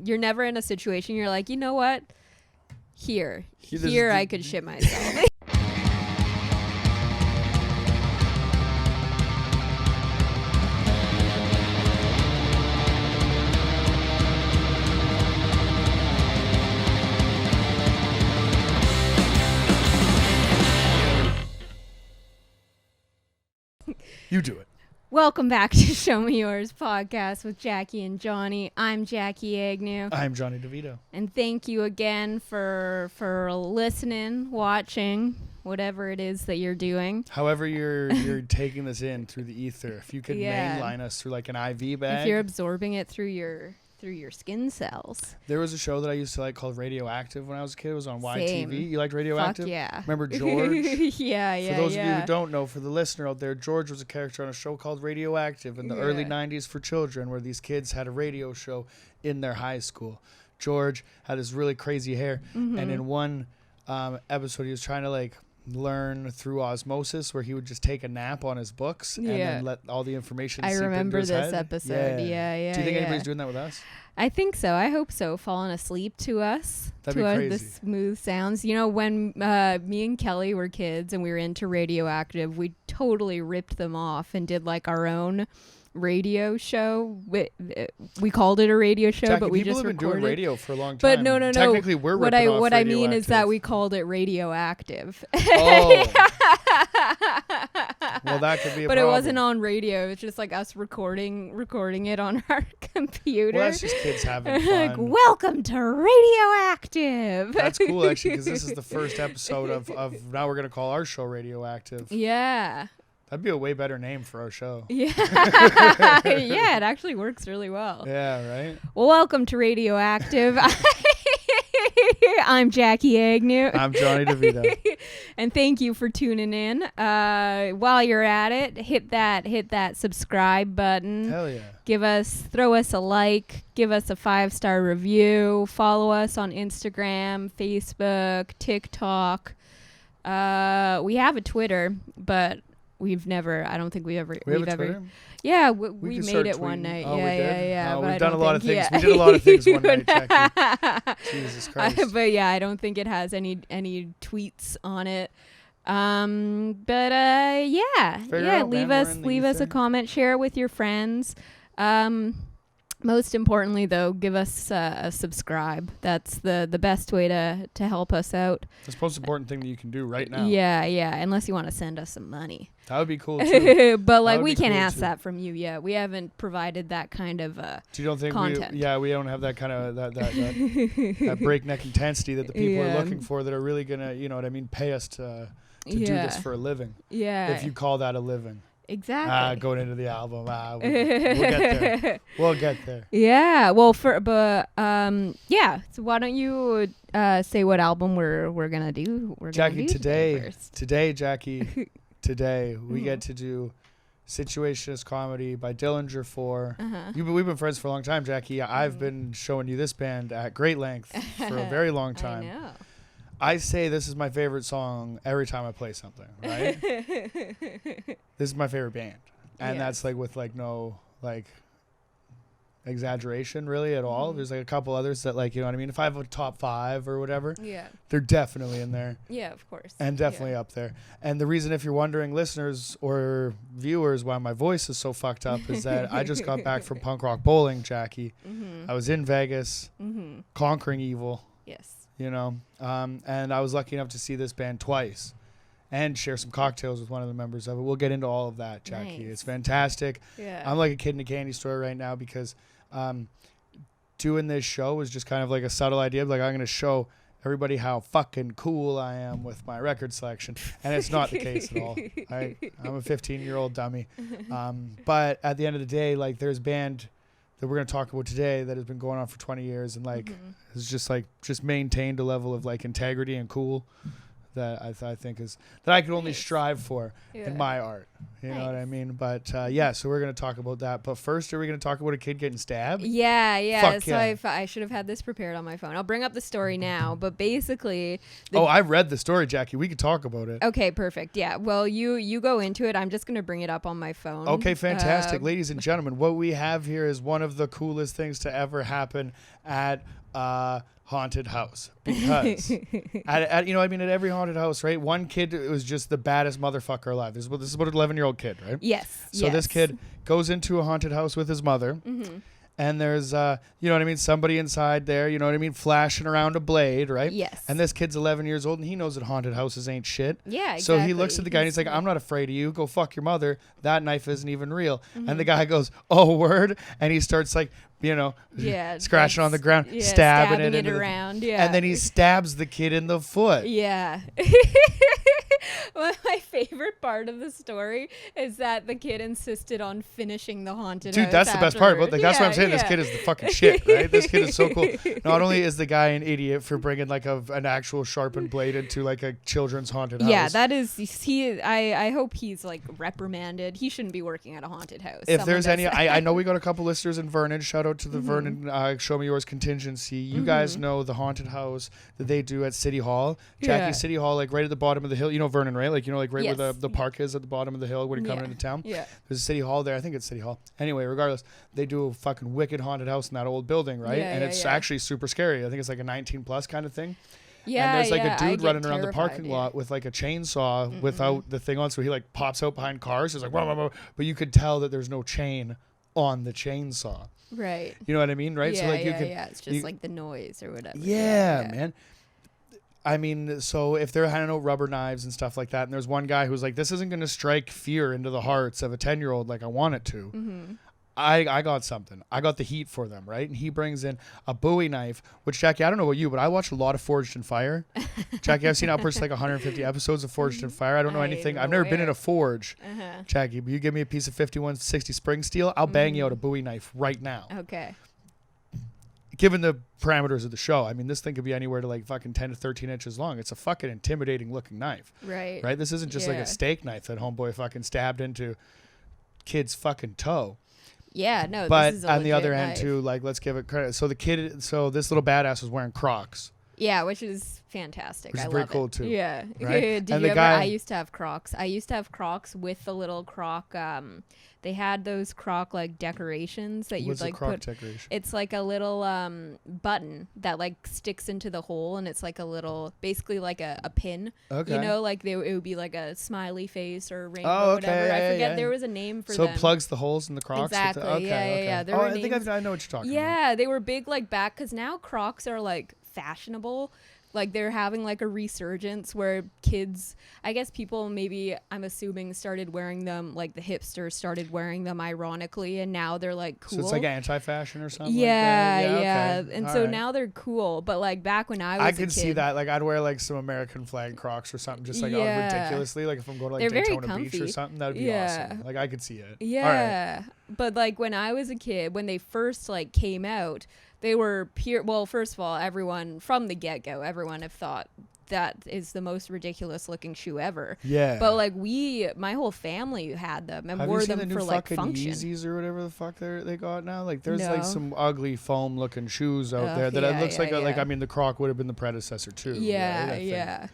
You're never in a situation you're like, you know what? Here I could shit myself. You do it. Welcome back to Show Me Yours podcast with Jackie and Jonny. I'm Jackie Agnew. I'm Jonny DeVito. And thank you again for listening, watching, whatever it is that you're doing. However you're taking this in through the ether. If you could mainline us through like an IV bag. If you're absorbing it through your skin cells. There was a show that I used to like called Radioactive when I was a kid. It was on Same. YTV. You liked Radioactive? Fuck yeah. Remember George? yeah. For those of you who don't know, for the listener out there, George was a character on a show called Radioactive in the early 90s for children, where these kids had a radio show in their high school. George had this really crazy hair, and in one episode he was trying to like learn through osmosis, where he would just take a nap on his books and then let all the information seep remember into his this head. episode. Yeah. Do you think anybody's doing that with us? I think so. I hope so. Falling asleep to us. That'd be crazy. The smooth sounds. You know, when me and Kelly were kids and we were into Radioactive, we totally ripped them off and did like our own radio show. We called it a radio show, Jackie, but we just recorded. People have been doing radio for a long time. But no. Technically, we're what ripping off I mean is that Radioactive. we called it Radioactive. Oh. Well, that could be a but problem. It wasn't on radio. It's just like us recording it on our computer. Well, that's just kids having fun. Like, welcome to Radioactive. That's cool, actually, because this is the first episode of now we're going to call our show Radioactive. Yeah. That'd be a way better name for our show. Yeah. Yeah, it actually works really well. Yeah, right? Well, welcome to Radioactive. I'm Jackie Agnew. I'm Jonny DeVito. And thank you for tuning in. While you're at it, hit that subscribe button. Hell yeah. Throw us a like, give us a 5-star review, follow us on Instagram, Facebook, TikTok. We have a Twitter, but I don't think we've ever. We have a Twitter? Yeah, we made it one night. Oh, yeah. We've done a lot of things. We did a lot of things one night, Jackie. Jesus Christ. But yeah, I don't think it has any tweets on it. Leave us a comment, share it with your friends. Most importantly, though, give us a subscribe. That's the best way to help us out. That's the most important thing that you can do right now. Yeah. Unless you want to send us some money. That would be cool, too. But like, we can't ask that from you yet. We haven't provided that kind of Do you don't think content. we don't have that kind of that breakneck intensity that the people are looking for, that are really gonna, you know what I mean, pay us to do this for a living. Yeah. If you call that a living. Exactly. Going into the album. We'll get there. We'll get there. Yeah. Well, So why don't you say what album we're gonna do? Jackie, today we get to do Situationist Comedy by Dillinger Four. We've been friends for a long time, Jackie. I've been showing you this band at great length for a very long time. I know. I say this is my favorite song every time I play something, right? This is my favorite band. And that's like with like no like exaggeration really at all. There's like a couple others that, like, you know what I mean? If I have a top 5 or whatever, they're definitely in there. Yeah, of course. And definitely up there. And the reason, if you're wondering, listeners or viewers, why my voice is so fucked up is that I just got back from punk rock bowling, Jackie. I was in Vegas, conquering evil. Yes. You know, and I was lucky enough to see this band twice and share some cocktails with one of the members of it. We'll get into all of that, Jackie. Nice. It's fantastic. Yeah. I'm like a kid in a candy store right now because doing this show was just kind of like a subtle idea of like, I'm going to show everybody how fucking cool I am with my record selection. And it's not the case at all. I'm a 15-year-old dummy. But at the end of the day, like, there's a band that we're going to talk about today that has been going on for 20 years and like has just maintained a level of like integrity and cool that I think is that I could only strive for in my art. You know what I mean? But so we're going to talk about that. But first, are we going to talk about a kid getting stabbed? Yeah. Fuck so yeah. I should have had this prepared on my phone. I'll bring up the story now. But basically... I read the story, Jackie. We could talk about it. Okay, perfect. Yeah. Well, you go into it. I'm just going to bring it up on my phone. Okay, fantastic. Ladies and gentlemen, what we have here is one of the coolest things to ever happen at haunted house because at you know, I mean, at every haunted house, right? One kid was just the baddest motherfucker alive. This is about an 11-year-old kid, right? Yes. So this kid goes into a haunted house with his mother. And there's, you know what I mean, somebody inside there, you know what I mean, flashing around a blade, right? Yes. And this kid's 11 years old, and he knows that haunted houses ain't shit. Yeah, exactly. So he looks at the guy, and he's like, I'm not afraid of you. Go fuck your mother. That knife isn't even real. And the guy goes, oh, word? And he starts, like, you know, scratching on the ground, stabbing it around. And then he stabs the kid in the foot. Yeah. One of my favorite part of the story is that the kid insisted on finishing the haunted house. Dude, that's the best part. But like, that's what I'm saying. This kid is the fucking shit, right? This kid is so cool. Not only is the guy an idiot for bringing like an actual sharpened blade into like a children's haunted house. Yeah, that is he. I hope he's like reprimanded. He shouldn't be working at a haunted house. If there's any, I know we got a couple listeners in Vernon. Shout out to the Vernon Show Me Yours contingency. You guys know the haunted house that they do at City Hall. Jackie, City Hall, like right at the bottom of the hill. You know Vernon, right? Like, you know, like right where the park is at the bottom of the hill when you're coming into town. Yeah. There's a City Hall there. I think it's City Hall. Anyway, regardless, they do a fucking wicked haunted house in that old building, right? And it's actually super scary. I think it's like a 19+ kind of thing. Yeah, and there's like a dude running around the parking lot with like a chainsaw without the thing on, so he like pops out behind cars. He's like, whoa, whoa, whoa. But you could tell that there's no chain on the chainsaw. Right. You know what I mean, right? Yeah, so like it's just like the noise or whatever. Yeah, man. I mean, so if they're, I don't know, rubber knives and stuff like that, and there's one guy who's like, this isn't going to strike fear into the hearts of a 10-year-old like I want it to. I got something. I got the heat for them, right? And he brings in a Bowie knife, which, Jackie, I don't know about you, but I watch a lot of Forged in Fire. Jackie, I've seen upwards like 150 episodes of Forged in Fire. I don't know anything. I've never been in a forge. Jackie, but you give me a piece of 5160 spring steel, I'll bang you out a Bowie knife right now. Okay. Given the parameters of the show, I mean, this thing could be anywhere to like fucking 10 to 13 inches long. It's a fucking intimidating looking knife. Right. Right? This isn't just like a steak knife that homeboy fucking stabbed into kid's fucking toe. Yeah, no, but this is a on the other knife. end too, like, let's give it credit. So this little badass was wearing Crocs. Yeah, which is fantastic. Which is I pretty love cool it. too. Yeah. Right? Did you ever? I used to have Crocs. I used to have Crocs with the little Croc. They had those Croc like decorations that you'd like put. Decoration? It's like a little button that like sticks into the hole, and it's like a little, basically like a pin. Okay. You know, like it would be like a smiley face or rainbow, or whatever. I forget. There was a name for them. So it plugs the holes in the Crocs. Exactly. Yeah. I think I know what you're talking about. Yeah, they were big like back, because now Crocs are like fashionable. Like they're having like a resurgence where kids, I guess people maybe, I'm assuming, started wearing them, like the hipsters started wearing them ironically, and now they're like cool. So it's like anti-fashion or something. Yeah, like that? yeah. Okay. And all so right. now they're cool. But like back when I was a kid, see that. Like I'd wear like some American flag Crocs or something, just like ridiculously. Like if I'm going to like Daytona Beach or something, that would be awesome. Like I could see it. Yeah. But like when I was a kid, when they first like came out, they were pure. Well, first of all, everyone from the get-go, everyone have thought that is the most ridiculous looking shoe ever. Yeah. But like my whole family had them and wore them for like function. Yeezys or whatever the fuck they got now. Like there's like some ugly foam looking shoes out there that it looks like like, I mean, the Croc would have been the predecessor too. Yeah, right? Yeah.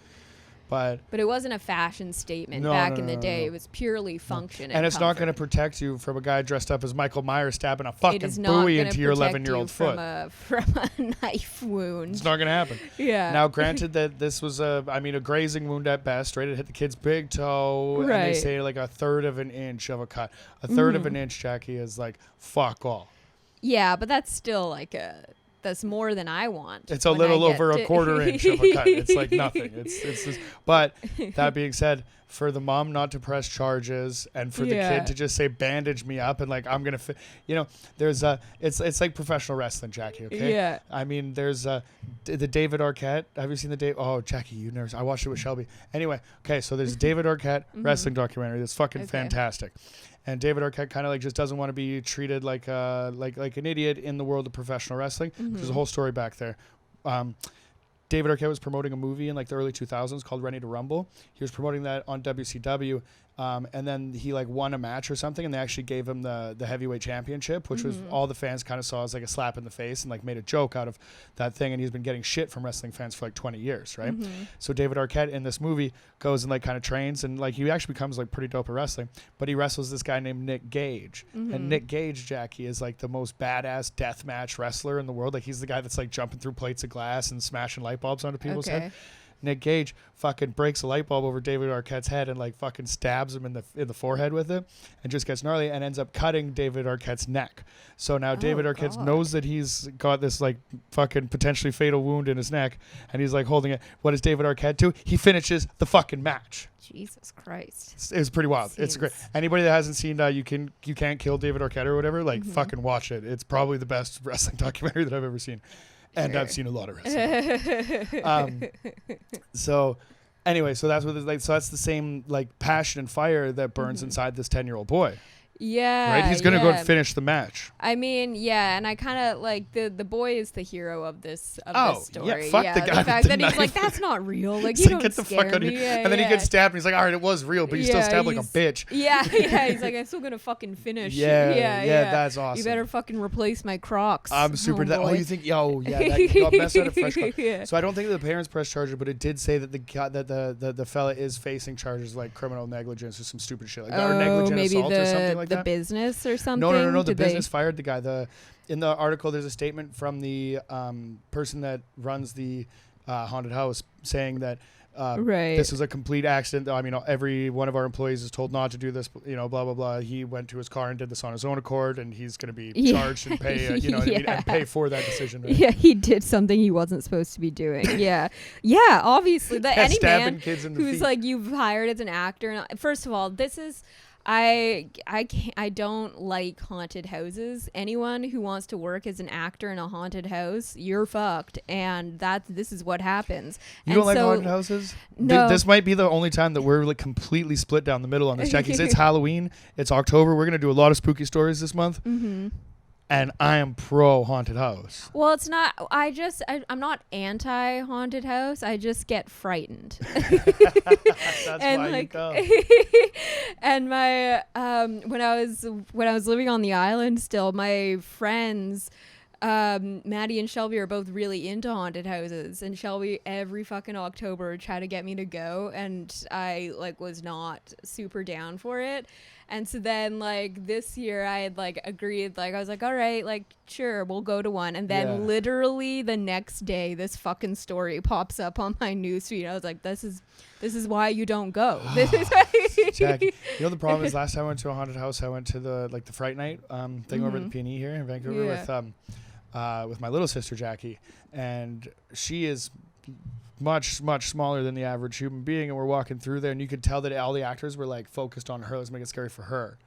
But it wasn't a fashion statement back in the day. It was purely function. And it's not going to protect you from a guy dressed up as Michael Myers stabbing a fucking Bowie into your 11-year-old foot. From a knife wound. It's not going to happen. Yeah. Now, granted that this was a grazing wound at best, right? It hit the kid's big toe. Right. And they say like 1/3 of an inch of a cut. 1/3 of an inch, Jackie, is like fuck all. Yeah, but that's still like that's more than I want. It's a little over a 1/4 inch of a cut. It's like nothing. It's just, but that being said, for the mom not to press charges and for the kid to just say bandage me up and like I'm gonna, there's it's like professional wrestling, Jackie. Okay. Yeah. I mean, there's the David Arquette. Have you seen the Dave? Oh, Jackie, you never. I watched it with Shelby. Anyway, okay, so there's a David Arquette wrestling documentary that's fucking fantastic. And David Arquette kind of like just doesn't want to be treated like an idiot in the world of professional wrestling. There's a whole story back there. David Arquette was promoting a movie in like the early 2000s called Ready to Rumble. He was promoting that on WCW. And then he like won a match or something, and they actually gave him the heavyweight championship, which was all the fans kind of saw as like a slap in the face and like made a joke out of that thing. And he's been getting shit from wrestling fans for like 20 years, right? So David Arquette in this movie goes and like kind of trains, and like he actually becomes like pretty dope at wrestling, but he wrestles this guy named Nick Gage. And Nick Gage, Jackie, is like the most badass deathmatch wrestler in the world. Like he's the guy that's like jumping through plates of glass and smashing light bulbs onto people's head. Nick Gage fucking breaks a light bulb over David Arquette's head and like fucking stabs him in the forehead with it, and just gets gnarly and ends up cutting David Arquette's neck. So now David Arquette knows that he's got this like fucking potentially fatal wound in his neck, and he's like holding it. What does David Arquette do? He finishes the fucking match. Jesus Christ. It was pretty wild. It's great. Anybody that hasn't seen You Can't Kill David Arquette or whatever, like fucking watch it. It's probably the best wrestling documentary that I've ever seen. And I've seen a lot of wrestling. So anyway, so that's what it's like. So that's the same like passion and fire that burns inside this 10-year-old boy. Yeah. Right? He's going to go and finish the match. I mean, yeah, and I kind of like the boy is the hero of this story. Yeah, fuck the guy. The fact that he's like, that's not real. Like, you don't get the scare fuck out of me. here. And then he gets stabbed, and he's like, all right, it was real, but you still stabbed like a bitch. Yeah. He's like, I'm still going to fucking finish. Yeah, that's awesome. You better fucking replace my Crocs. I'm super. You think? That got messed out of fresh. So I don't think the parents pressed charges, but it did say that the fella is facing charges like criminal negligence or some stupid shit like that, or negligent assault or something like that. The business or something. No. The business fired the guy. In the article, there's a statement from the person that runs the haunted house saying that this was a complete accident. I mean, every one of our employees is told not to do this. Blah blah blah. He went to his car and did this on his own accord, and he's going to be charged and pay. And pay for that decision. Right? Yeah, he did something he wasn't supposed to be doing. Yeah. Obviously, any man who's like you've hired as an actor. First of all, this is. I don't like haunted houses. Anyone who wants to work as an actor in a haunted house, you're fucked, and this is what happens. You don't like haunted houses? No. This might be the only time that we're like completely split down the middle on this, Jackie. It's Halloween. It's October. We're gonna do a lot of spooky stories this month. And I am pro haunted house. Well, it's not. I'm not anti haunted house. I just get frightened. That's and why you go. And my when I was living on the island still, my friends. Maddie and Shelby are both really into haunted houses, and Shelby every fucking October would try to get me to go, and I like was not super down for it. And so then like this year I had like agreed, like I was like, all right, like sure, we'll go to one. And then literally the next day this fucking story pops up on my newsfeed. I was like, this is why you don't go. This is Jackie, the problem is last time I went to a haunted house, I went to the Fright Night thing over at the P&E here in Vancouver with my little sister Jackie, and she is much smaller than the average human being, and we're walking through there, and you could tell that all the actors were like focused on her. Let's make it scary for her,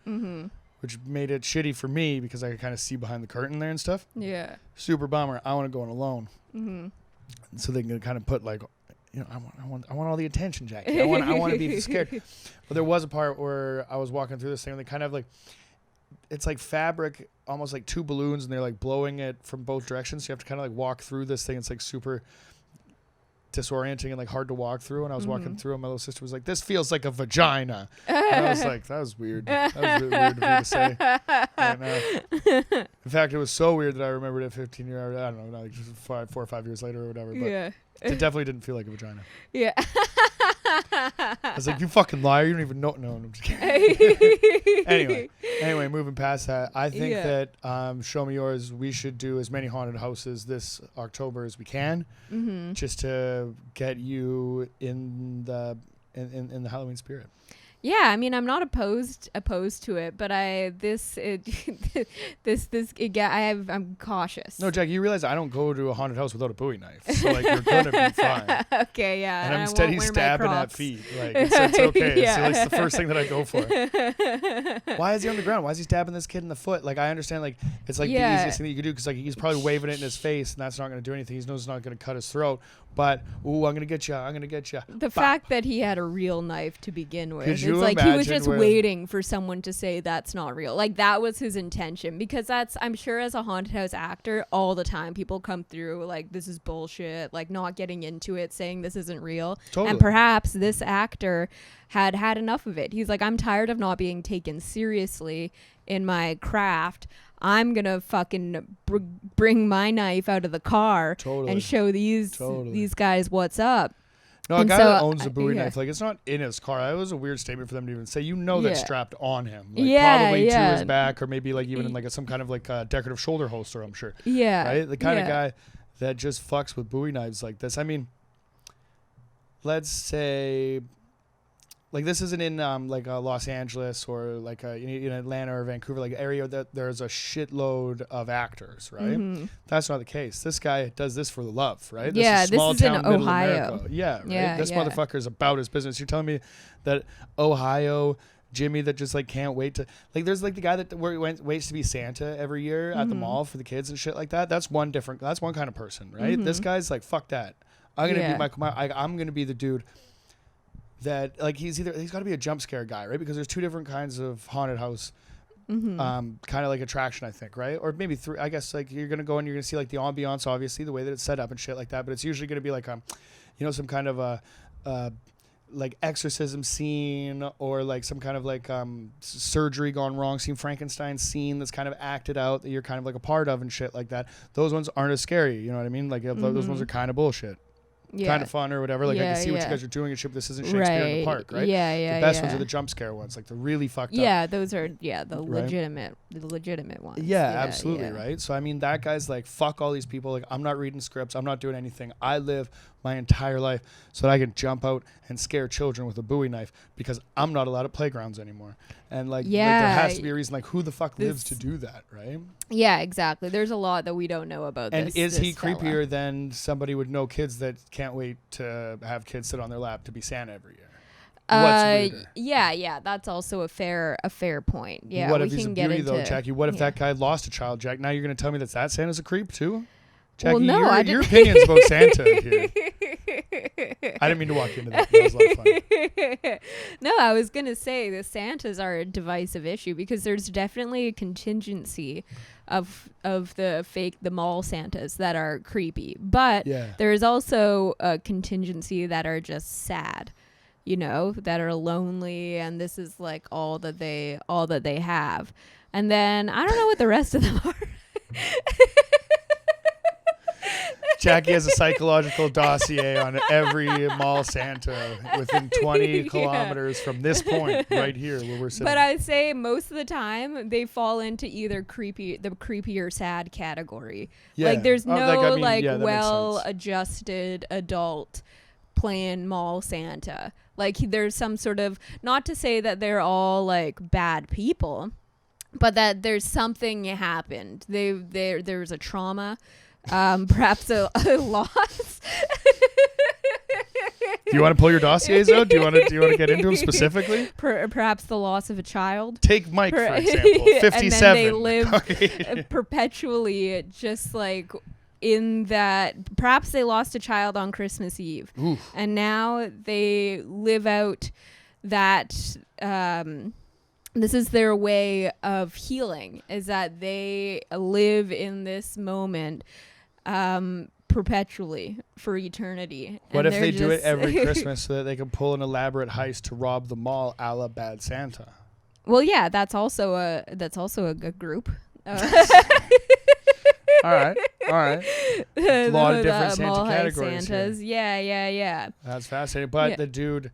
which made it shitty for me because I could kind of see behind the curtain there and stuff. Yeah, super bummer. I want to go in alone, so they can kind of put like, I want all the attention, Jackie. I want to be scared. But there was a part where I was walking through this thing, and they kind of like. It's like fabric, almost like two balloons, and they're like blowing it from both directions. So you have to kind of like walk through this thing. It's like super disorienting and like hard to walk through. And I was walking through, and my little sister was like, "This feels like a vagina." And I was like, "That was weird. That was really weird of me to say." And, in fact, it was so weird that I remembered it 15 years. I don't know, like 4 or 5 years later or whatever. But it definitely didn't feel like a vagina. Yeah. I was like, you fucking liar. You don't even know. No, I'm just kidding. Anyway, moving past that, I think that Show Me Yours, we should do as many haunted houses this October as we can, just to get you in the Halloween spirit. Yeah, I mean, I'm not opposed to it, but I'm cautious. No, Jack, you realize I don't go to a haunted house without a Bowie knife, so like you're gonna be fine. Okay, yeah. And I'm steady stabbing at feet. Like it's okay. It's the first thing that I go for. Why is he on the ground? Why is he stabbing this kid in the foot? Like I understand, like it's like the easiest thing that you could do because like he's probably waving it in his face, and that's not gonna do anything. He knows it's not gonna cut his throat. But I'm gonna get you. I'm gonna get you. The fact that he had a real knife to begin with. Could you It's like he was just waiting for someone to say that's not real. Like that was his intention, because I'm sure as a haunted house actor, all the time people come through like, this is bullshit, like not getting into it, saying this isn't real. Totally. And perhaps this actor had enough of it. He's like, I'm tired of not being taken seriously in my craft. I'm gonna fucking bring my knife out of the car and show these guys what's up. No, a guy that owns a Bowie knife, like, it's not in his car. It was a weird statement for them to even say. You know that's strapped on him. Like, probably to his back, or maybe like even in like some kind of like decorative shoulder holster, I'm sure. Yeah. Right? The kind of guy that just fucks with Bowie knives like this. I mean, let's say, like, this isn't in like Los Angeles or like in Atlanta or Vancouver, like area that there's a shitload of actors, right? Mm-hmm. That's not the case. This guy does this for the love, right? This is small town, middle America. Yeah, right. Yeah, this motherfucker is about his business. You're telling me that Ohio Jimmy that just like can't wait to, like, there's like the guy that waits to be Santa every year at the mall for the kids and shit like that. That's one kind of person, right? Mm-hmm. This guy's like, fuck that. I'm gonna be I'm gonna be the dude that, like, he's got to be a jump scare guy, right? Because there's two different kinds of haunted house kind of like attraction, I think, right? Or maybe three. I guess like you're gonna go and you're gonna see like the ambiance, obviously the way that it's set up and shit like that, but it's usually gonna be like some kind of a like exorcism scene, or like some kind of like surgery gone wrong scene, Frankenstein scene that's kind of acted out that you're kind of like a part of and shit like that. Those ones aren't as scary, you know what I mean? Like those ones are kind of bullshit. Kind of fun or whatever. Like, I can see what you guys are doing and shit, but this isn't Shakespeare in the Park, right? The best ones are the jump scare ones, like the really fucked up. Yeah, those are the legitimate ones. Yeah, absolutely, right? So I mean, that guy's like, fuck all these people. Like, I'm not reading scripts. I'm not doing anything. I live my entire life so that I can jump out and scare children with a Bowie knife, because I'm not allowed at playgrounds anymore. And like there has to be a reason, like, who the fuck lives to do that, right? Yeah, exactly. There's a lot that we don't know about this. And is he creepier than somebody with no kids that can't wait to have kids sit on their lap to be Santa every year? Yeah, that's also a fair point. Yeah, what if he's a beauty though, Jackie? What if that guy lost a child, Jack? Now you're gonna tell me that Santa's a creep too? Jackie, well, no, your opinion's about Santa here. I didn't mean to walk into that. That was a lot of fun. No, I was going to say the Santas are a divisive issue, because there's definitely a contingency of the mall Santas that are creepy. But there's also a contingency that are just sad, you know, that are lonely, and this is like all that they have. And then I don't know what the rest of them are. Jackie has a psychological dossier on every mall Santa within 20 kilometers from this point right here where we're sitting. But I say most of the time they fall into either the creepy or sad category. Yeah. Like there's no well-adjusted adult playing mall Santa. Like there's some sort of, not to say that they're all like bad people, but that there's something happened. There's a trauma. Perhaps a loss. Do you want to pull your dossiers out? Do you want to get into them specifically? Perhaps the loss of a child. Take Mike, for example, 57. And then they live perpetually just like in that. Perhaps they lost a child on Christmas Eve. Oof. And now they live out that. This is their way of healing, is that they live in this moment perpetually for eternity. What if they do it every Christmas so that they can pull an elaborate heist to rob the mall a la Bad Santa? Well, yeah, that's also a group. All right. A lot of different Santa categories. Santas. Yeah. That's fascinating. But the dude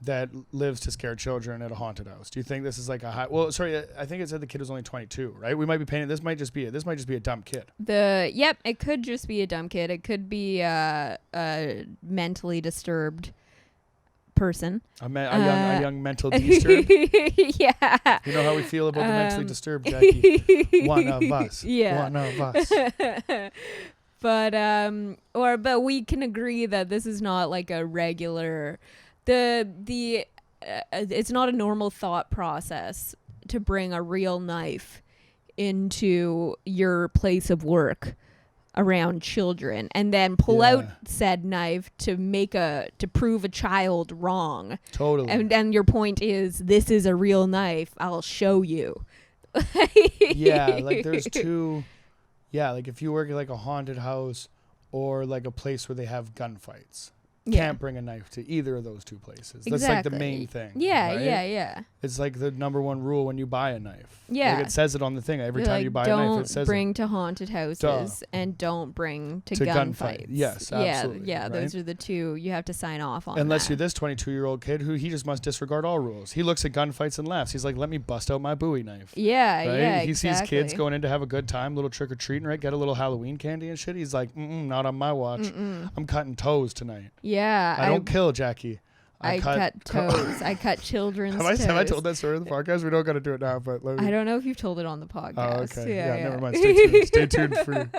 that lives to scare children at a haunted house, do you think this is like a high? Well, sorry, I think it said the kid was only 22, right? We might be painting. This might just be a dumb kid. It could just be a dumb kid. It could be a mentally disturbed person, a young mental disturbed. Yeah, you know how we feel about the mentally disturbed, Jackie. One of us. Yeah, one of us. But we can agree that this is not like a regular. It's not a normal thought process to bring a real knife into your place of work around children and then pull out said knife to prove a child wrong. Totally. And then your point is, this is a real knife. I'll show you. Yeah, like there's two. Yeah, like if you work at like a haunted house or like a place where they have gunfights. Can't bring a knife to either of those two places. That's like the main thing. Yeah, right? yeah. It's like the number one rule when you buy a knife. Yeah. Like it says it on the thing. Every time you buy a knife, it says don't bring to haunted houses and don't bring to gunfights. Yes, absolutely. Yeah, right? Those are the two you have to sign off on. Unless you're this 22-year-old kid who he just must disregard all rules. He looks at gunfights and laughs. He's like, let me bust out my Bowie knife. Yeah, right? yeah, He sees kids going in to have a good time, little trick-or-treating, right? Get a little Halloween candy and shit. He's like, not on my watch. I'm cutting toes tonight. Yeah. I don't kill, Jackie. I cut toes. I cut children's toes. Have I told that story on the podcast? We don't got to do it now, but I don't know if you've told it on the podcast. Oh, okay. Yeah, never mind. Stay tuned. Stay tuned for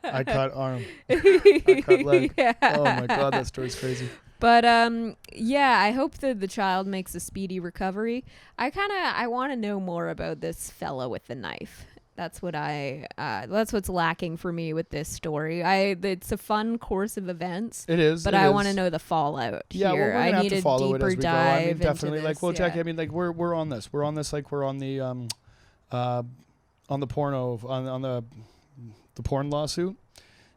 I cut arm. I cut leg. Yeah. Oh my god, that story's crazy. But yeah, I hope that the child makes a speedy recovery. I want to know more about this fella with the knife. That's what that's what's lacking for me with this story. It's a fun course of events. It is. But I want to know the fallout. Yeah, here. Well, we're gonna I need have to follow a deeper it as we dive go. I mean, definitely. into Like, this, well, Jackie, I mean, like, we're on this. We're on this. Like, we're on the on the porno on the porn lawsuit.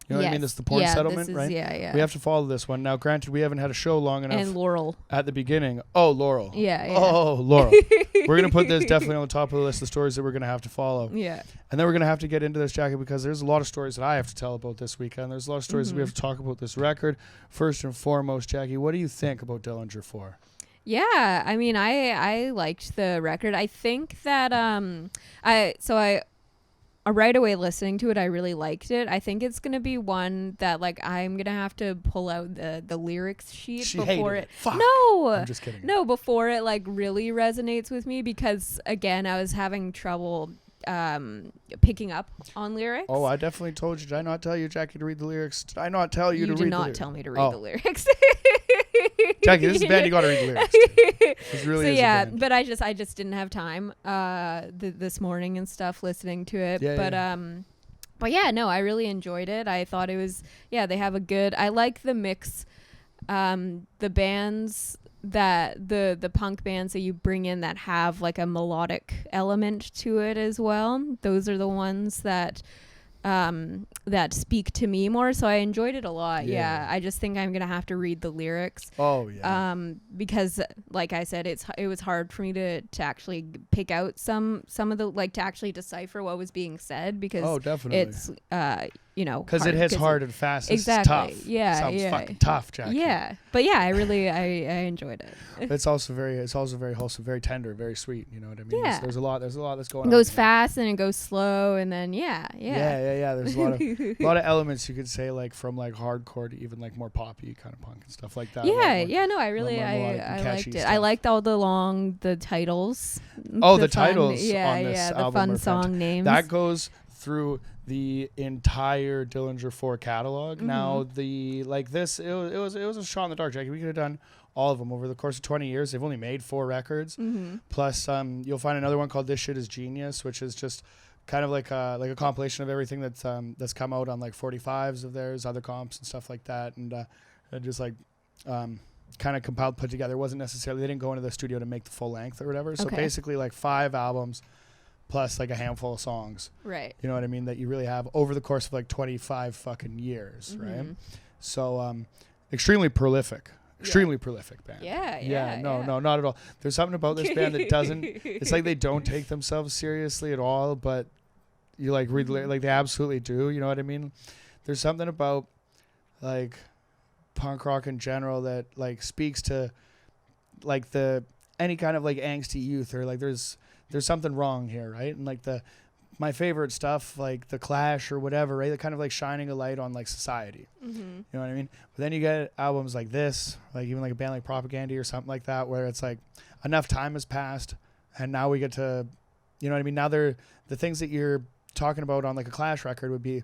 You know what I mean? This is the porn settlement, right? Yeah. We have to follow this one. Now, granted, we haven't had a show long enough. And Laurel. At the beginning. Oh, Laurel. Yeah. Oh, Laurel. We're going to put this definitely on the top of the list of stories that we're going to have to follow. Yeah. And then we're going to have to get into this, Jackie, because there's a lot of stories that I have to tell about this weekend. There's a lot of stories that we have to talk about this record. First and foremost, Jackie, what do you think about Dillinger Four? Yeah, I mean, I liked the record. I think that right away listening to it, I really liked it. I think it's gonna be one that like I'm gonna have to pull out the lyrics sheet before it. Fuck. No, I'm just kidding. No, before it like really resonates with me, because again, I was having trouble picking up on lyrics. Oh, I definitely told you. Did I not tell you, Jackie, to read the lyrics? Did I not tell you to read the lyrics? You did not tell me to read the lyrics. Jackie, this is a band. You got to read the lyrics. This really is a band. But I just didn't have time this morning and stuff listening to it. But yeah, no, I really enjoyed it. I thought it was they have a good. I like the mix. The bands that the punk bands that you bring in that have like a melodic element to it as well. Those are the ones that speak to me more. So I enjoyed it a lot. Yeah. I just think I'm gonna have to read the lyrics. Oh yeah. Because like I said, it was hard for me to actually pick out some of the to actually decipher what was being said, because definitely. It's because it hits hard and fast. Exactly. It's tough. Yeah. Sounds fucking tough, Jackie. Yeah. But yeah, I really I enjoyed it. It's also very wholesome, very tender, very sweet. You know what I mean? Yeah. There's a lot that's going on. It goes fast and it goes slow, and then yeah. There's a lot of elements you could say, like from like hardcore to even like more poppy kind of punk and stuff like that. No, I really I liked it. I liked all the titles. The titles on this album. The fun song names. That goes through the entire Dillinger Four catalog. Now it was a shot in the dark, Jackie. We could have done all of them over the course of 20 years. They've only made 4 records. Plus you'll find another one called This Shit Is Genius, which is just kind of like a compilation of everything that's come out on like 45s of theirs, other comps and stuff like that, and just like kind of compiled, put together. It wasn't necessarily, they didn't go into the studio to make the full length or whatever. So basically like 5 albums plus like a handful of songs. Right. You know what I mean? That you really have over the course of like 25 fucking years, right? So extremely prolific. Extremely prolific band. No, not at all. There's something about this band that doesn't. It's like they don't take themselves seriously at all, but you like read like they absolutely do. You know what I mean? There's something about like punk rock in general that like speaks to like any kind of like angsty youth, or like there's something wrong here, right? And like my favorite stuff, like The Clash or whatever, right? They're kind of like shining a light on like society. You know what I mean? But then you get albums like this, like even like a band like Propaganda or something like that, where it's like enough time has passed and now we get to, you know what I mean? Now the things that you're talking about on like a Clash record would be,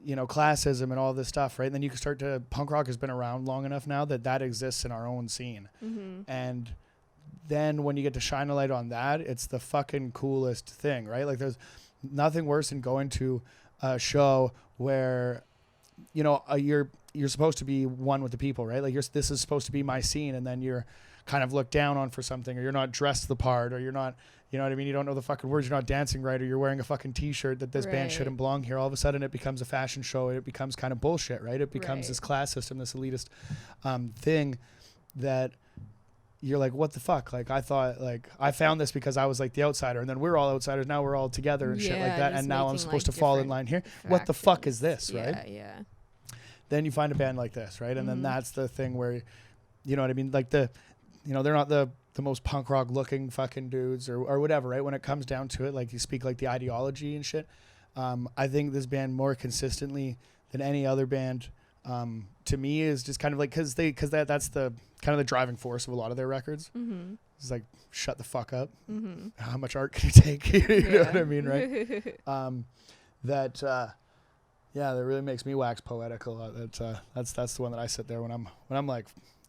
classism and all this stuff, right? And then you can start to, punk rock has been around long enough now that exists in our own scene. And then when you get to shine a light on that, it's the fucking coolest thing, right? Like there's nothing worse than going to a show where, you know, you're supposed to be one with the people, right? Like this is supposed to be my scene, and then you're kind of looked down on for something, or you're not dressed the part, or you're not, you know what I mean? You don't know the fucking words, you're not dancing right, or you're wearing a fucking t-shirt that this band shouldn't belong here. All of a sudden it becomes a fashion show, and it becomes kind of bullshit, right? It becomes this class system, this elitist thing that you're like, what the fuck? Like, I thought, like, I found this because I was like the outsider, and then we're all outsiders, now we're all together and shit like that, and now I'm supposed to fall in line here. What the fuck is this, right? Yeah. Then you find a band like this, right? And then that's the thing where, you know what I mean? Like they're not the most punk rock looking fucking dudes or whatever, right? When it comes down to it, like you speak like the ideology and shit. I think this band more consistently than any other band, to me, is just kind of like, cause that's the kind of the driving force of a lot of their records. It's like, shut the fuck up. How much art can you take? You know what I mean, right? That really makes me wax poetic a lot. That's the one that I sit there when I'm like,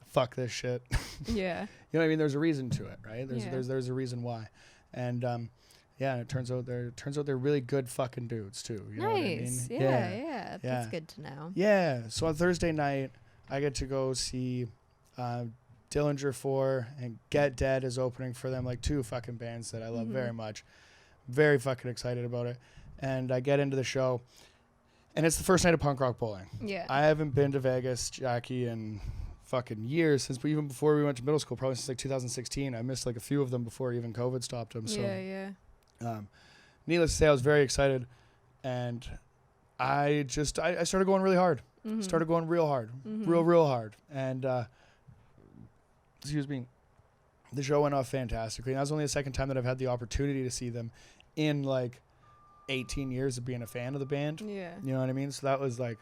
fuck this shit. Yeah. You know what I mean? There's a reason to it, right? There's a reason why. And it turns out they're really good fucking dudes too. You know what I mean? Yeah. That's good to know. Yeah. So on Thursday night, I get to go see Dillinger Four, and Get Dead is opening for them, like two fucking bands that I love very much. Very fucking excited about it. And I get into the show, and it's the first night of punk rock bowling. Yeah. I haven't been to Vegas, Jackie, in fucking years, even before we went to middle school, probably since like 2016. I missed like a few of them before even COVID stopped them. So, needless to say, I was very excited, and I started going really hard. Started going real hard, real hard, and excuse me, the show went off fantastically. And that was only the second time that I've had the opportunity to see them in like 18 years of being a fan of the band. Yeah, you know what I mean. So that was like,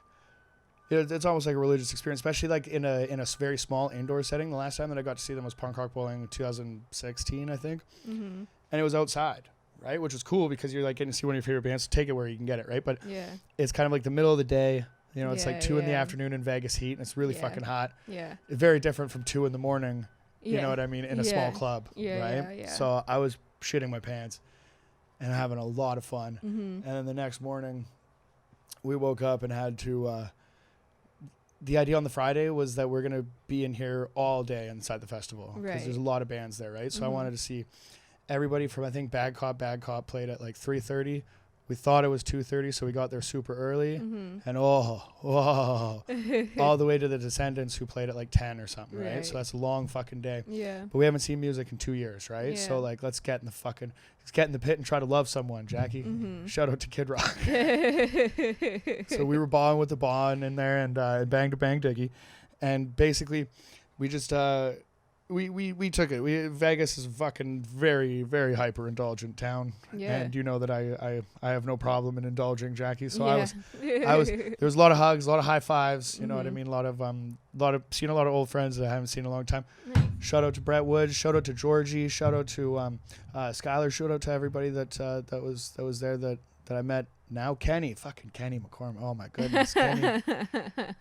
it's almost like a religious experience, especially like in a very small indoor setting. The last time that I got to see them was punk rock bowling in 2016, I think, and it was outside, right, which was cool because you're like getting to see one of your favorite bands. So take it where you can get it, right? But it's kind of like the middle of the day. You know, it's like 2 in the afternoon in Vegas heat, and it's really fucking hot. Yeah, it's very different from 2 in the morning. You know what I mean, in a small club, right? Yeah. So I was shitting my pants and having a lot of fun. And then the next morning, we woke up and had to. The idea on the Friday was that we're going to be in here all day inside the festival because there's a lot of bands there, right? So I wanted to see everybody from, I think, Bad Cop played at like 3:30. We thought it was 2:30, so we got there super early. And all the way to the Descendants, who played at like 10 or something, right? So that's a long fucking day. Yeah. But we haven't seen music in 2 years, right? Yeah. So like, let's get in the pit and try to love someone, Jackie. Shout out to Kid Rock. So we were balling with the ball in there and bang to bang diggy. And basically we just, we took it. Vegas is a fucking very, very hyper indulgent town. Yeah. And you know that I have no problem in indulging, Jackie. So I was there was a lot of hugs, a lot of high fives, you know what I mean? A lot of seeing a lot of old friends that I haven't seen in a long time. Shout out to Brett Woods, shout out to Georgie, shout out to Skylar, shout out to everybody that was there that I met. Now Kenny McCormick. Oh my goodness, Kenny.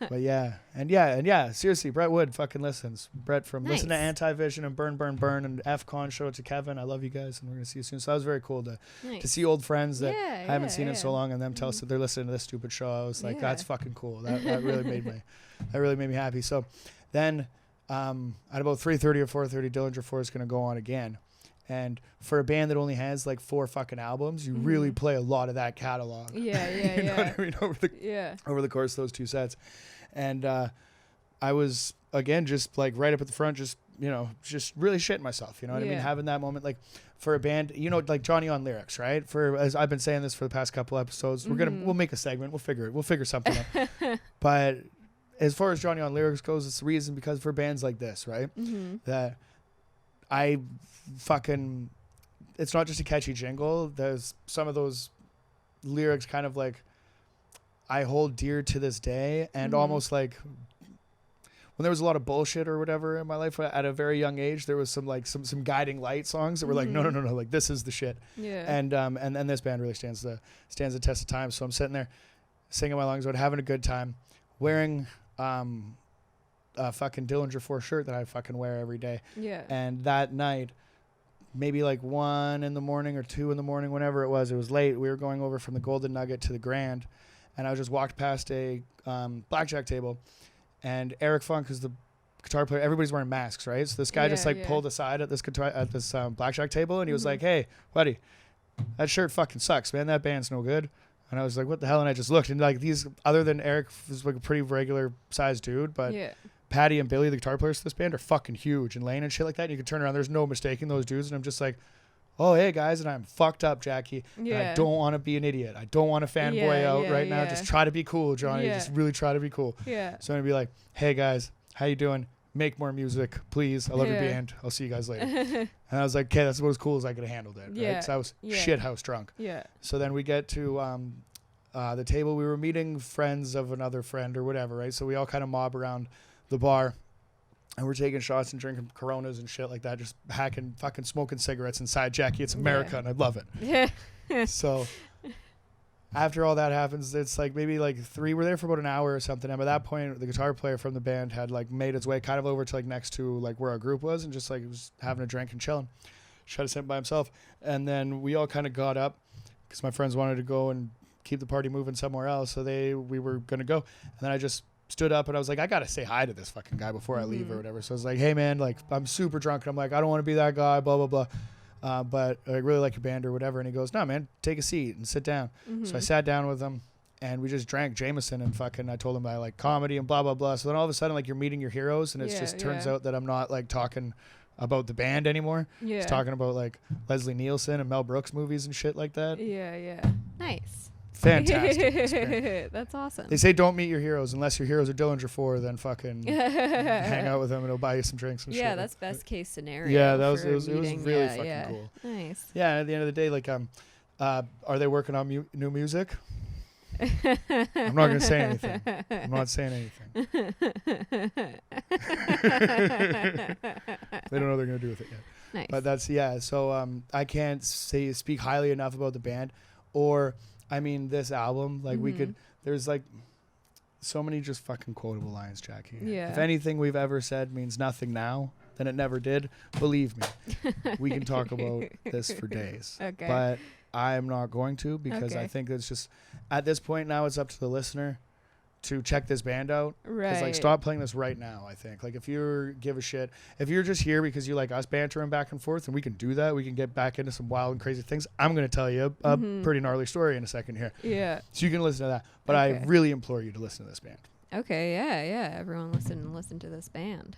But yeah, seriously, Brett Wood fucking listens. Brett from Listen to Anti-Vision and Burn and F-Con. Shout out to Kevin. I love you guys, and we're gonna see you soon. So that was very cool to see old friends that I haven't seen in so long, and them tell us that they're listening to this stupid show. I was like, that's fucking cool. That really made me happy. So then at about 3:30 or 4:30, Dillinger Four is gonna go on again. And for a band that only has like 4 fucking albums, you really play a lot of that catalog. You know what I mean? Over the course of those 2 sets. And I was, again, just like right up at the front, just really shitting myself. You know what I mean? Having that moment, like for a band, like Jonny on lyrics, right? As I've been saying this for the past couple episodes, we'll make a segment. We'll figure something out. But as far as Jonny on lyrics goes, it's the reason because for bands like this, right? That it's not just a catchy jingle. There's some of those lyrics kind of like I hold dear to this day, and almost like when there was a lot of bullshit or whatever in my life at a very young age, there was some guiding light songs that were like, no, like this is the shit. Yeah. And this band really stands the test of time. So I'm sitting there singing my lungs out, having a good time, wearing a fucking Dillinger Four shirt that I fucking wear every day. Yeah. And that night, maybe like 1 in the morning or 2 in the morning, whenever it was late. We were going over from the Golden Nugget to the Grand, and I just walked past a blackjack table, and Eric Funk, who's the guitar player, everybody's wearing masks, right? So this guy just like pulled aside at this blackjack table, and he was like, "Hey, buddy, that shirt fucking sucks, man. That band's no good." And I was like, "What the hell?" And I just looked, and like these, other than Eric, was like a pretty regular sized dude, but Patty and Billy, the guitar players for this band, are fucking huge, and Lane and shit like that. And you can turn around, there's no mistaking those dudes, and I'm just like, "Oh, hey guys," and I'm fucked up, Jackie. And I don't want to be an idiot. I don't want to fanboy out right now. Just try to be cool, Johnny. Just really try to be cool. Yeah. So I'm gonna be like, "Hey guys, how you doing? Make more music, please. I love your band. I'll see you guys later." And I was like, "Okay, that's about as cool as I could have handled it." Yeah. Because I was shit house drunk. Yeah. So then we get to the table. We were meeting friends of another friend or whatever, right? So we all kind of mob around the bar. And we're taking shots and drinking Coronas and shit like that, just hacking, fucking smoking cigarettes inside. Jackie, it's America, and I love it. So after all that happens, it's like maybe like 3. We're there for about an hour or something. And by that point, the guitar player from the band had like made his way kind of over to like next to like where our group was, and just like was having a drink and chilling. Tried to sit by himself. And then we all kind of got up because my friends wanted to go and keep the party moving somewhere else. So we were going to go. And then I just stood up and I was like, I got to say hi to this fucking guy before I leave or whatever. So I was like, "Hey man, like I'm super drunk." And I'm like, "I don't want to be that guy, blah, blah, blah. But I really like your band," or whatever. And he goes, "No, man, take a seat and sit down." So I sat down with him and we just drank Jameson, and fucking I told him I like comedy and blah, blah, blah. So then all of a sudden, like, you're meeting your heroes, and it just turns out that I'm not like talking about the band anymore. Yeah. Just talking about like Leslie Nielsen and Mel Brooks movies and shit like that. Yeah. Nice. Fantastic. That's awesome. They say don't meet your heroes unless your heroes are Dillinger Four, then fucking hang out with them and he'll buy you some drinks and shit. Yeah, that's best case scenario. Yeah, it was really fucking cool. Nice. Yeah, and at the end of the day, like are they working on new music? I'm not gonna say anything. I'm not saying anything. They don't know what they're gonna do with it yet. Nice. But that's so I can't speak highly enough about the band, or I mean this album. Like there's like so many just fucking quotable lines, Jackie. Yeah. If anything we've ever said means nothing now, then it never did. Believe me, we can talk about this for days. Okay. But I'm not going to, because I think it's just, at this point now, it's up to the listener to check this band out. Right. Because, like, stop playing this right now, I think. Like, if you give a shit, if you're just here because you like us bantering back and forth, and we can do that, we can get back into some wild and crazy things. I'm going to tell you a pretty gnarly story in a second here. Yeah. So you can listen to that. But I really implore you to listen to this band. Okay, yeah. Everyone listen to this band.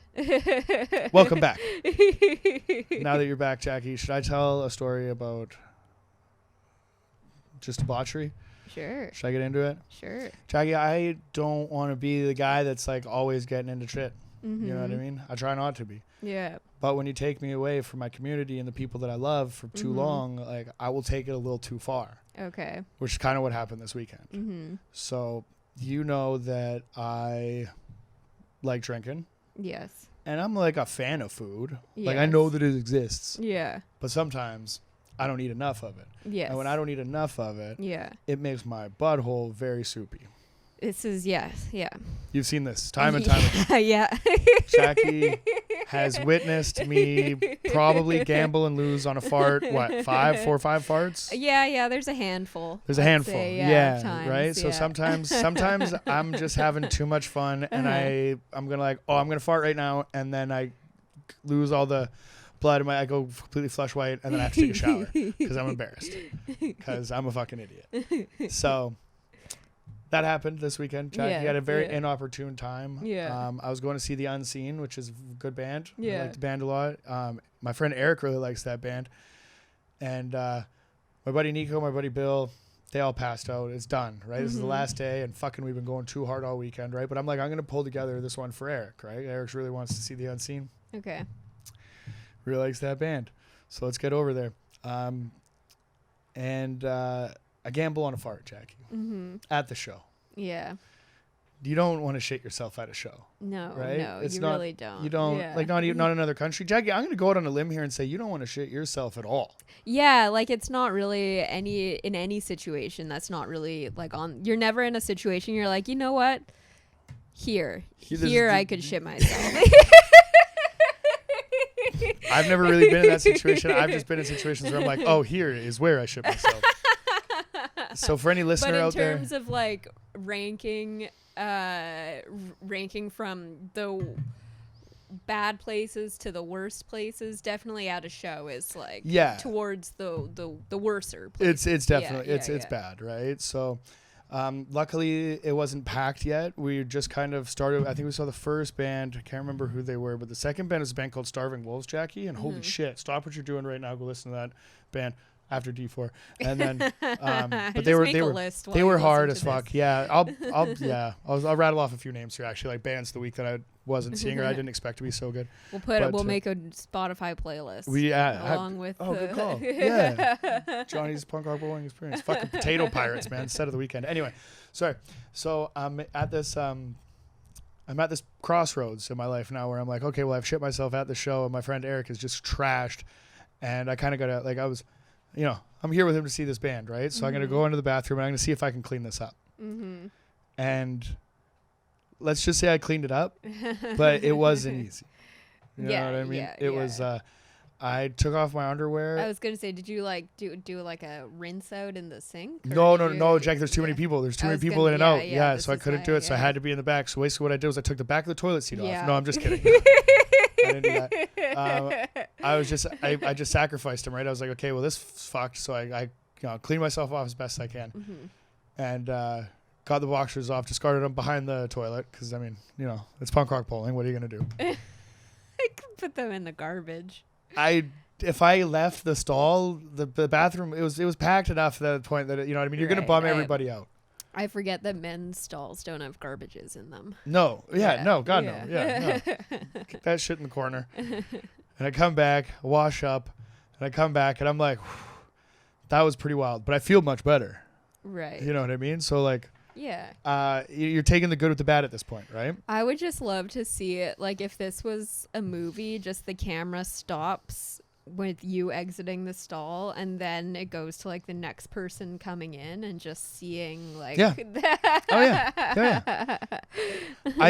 Welcome back. Now that you're back, Jackie, should I tell a story about just debauchery? Sure. Should I get into it? Sure. Jackie, I don't want to be the guy that's like always getting into shit. You know what I mean? I try not to be. Yeah. But when you take me away from my community and the people that I love for too long, like, I will take it a little too far. Okay. Which is kind of what happened this weekend. So you know that I like drinking. Yes. And I'm like a fan of food. Yes. Like, I know that it exists. Yeah. But sometimes I don't eat enough of it. Yes. And when I don't eat enough of it, it makes my butthole very soupy. This is, yes, yeah. You've seen this time and time again. Yeah. Jackie has witnessed me probably gamble and lose on a fart. What, 4 or 5 farts? Yeah, there's a handful. There's a handful. Yeah, times, right? So sometimes I'm just having too much fun, and I'm going to like, I'm going to fart right now, and then I lose all the blood in I go completely flush white, and then I have to take a shower because I'm embarrassed because I'm a fucking idiot. So that happened this weekend. Jackie had a very inopportune time. Yeah. I was going to see The Unseen, which is a good band. Yeah. I like the band a lot. My friend Eric really likes that band. And my buddy Nico, my buddy Bill, they all passed out. It's done, right? This is the last day, and fucking we've been going too hard all weekend, right? But I'm like, I'm going to pull together this one for Eric, right? Eric really wants to see The Unseen. Okay. Really likes that band. So let's get over there. I gamble on a fart, Jackie, at the show. Yeah. You don't want to shit yourself at a show. No, right? No, you really don't. You don't, like, not another country. Jackie, I'm going to go out on a limb here and say you don't want to shit yourself at all. Yeah, like, it's not really in any situation that's not really, like, you're never in a situation you're like, you know what? Here I could shit myself. I've never really been in that situation. I've just been in situations where I'm like, oh, here is where I shit myself. So for any listener out there, but in terms of like ranking from the bad places to the worst places, definitely at a show is like towards the worser places. It's definitely it's bad, right? So luckily it wasn't packed yet. We just kind of started. I think we saw the first band. I can't remember who they were, but the second band was a band called Starving Wolves, Jackie, and holy shit, stop what you're doing right now, go listen to that band after D4. And then but they were hard as fuck. Yeah, I'll rattle off a few names here, actually, like bands the week that I wasn't seeing or I didn't expect to be so good. We'll make a Spotify playlist. Along with good call. Yeah. Johnny's punk rock bowling experience. Fucking Potato Pirates, man. Set of the weekend. Anyway, sorry. So I'm at this crossroads in my life now where I'm like, okay, well, I've shit myself at the show and my friend Eric is just trashed, and I kind of gotta, like, I'm here with him to see this band, right? So I'm gonna go into the bathroom and I'm gonna see if I can clean this up. And let's just say I cleaned it up, but it wasn't easy. You know what I mean? It was, I took off my underwear. I was going to say, did you like do like a rinse out in the sink? No, Jack, there's too many people. There's too many people in and out. Yeah, so I couldn't do it. So I had to be in the back. So basically what I did was I took the back of the toilet seat off. No, I'm just kidding. I didn't do that. I just sacrificed him, right? I was like, okay, well, this fucked. So I cleaned myself off as best I can. And, got the boxers off, discarded them behind the toilet because, I mean, it's punk rock bowling. What are you going to do? I could put them in the garbage. If I left the stall, the bathroom, it was packed enough at that point that, you know what I mean? You're going to bum everybody out. I forget that men's stalls don't have garbages in them. No. No. God, no. Yeah, no. Get that shit in the corner. And I come back, wash up, and I come back, and I'm like, that was pretty wild. But I feel much better. Right. You know what I mean? So, like... Yeah. You're taking the good with the bad at this point, right? I would just love to see it. Like, if this was a movie, just the camera stops with you exiting the stall and then it goes to like the next person coming in and just seeing like I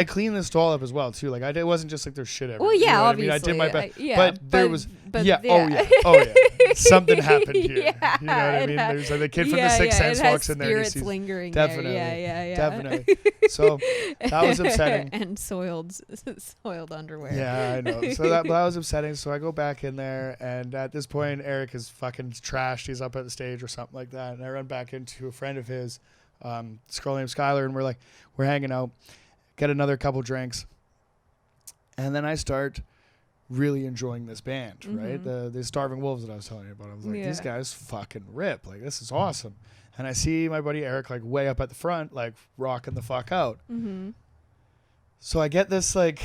cleaned the stall up as well too. Like it wasn't just like there's shit everywhere. Well, yeah, obviously. I mean, I did my best, but there was oh yeah, something happened here. You know what I mean? There's like the kid from the Sixth Sense walks in there. Spirits lingering definitely, there. Definitely. So that was upsetting. And soiled underwear. Yeah, I know. So that was upsetting. So I go back in there. And at this point, Eric is fucking trashed. He's up at the stage or something like that. And I run back into a friend of his, this girl named Skylar, and we're hanging out, get another couple drinks. And then I start really enjoying this band, right? The Starving Wolves that I was telling you about. I was like, these guys fucking rip. Like, this is awesome. And I see my buddy Eric, like, way up at the front, like, rocking the fuck out. So I get this, like,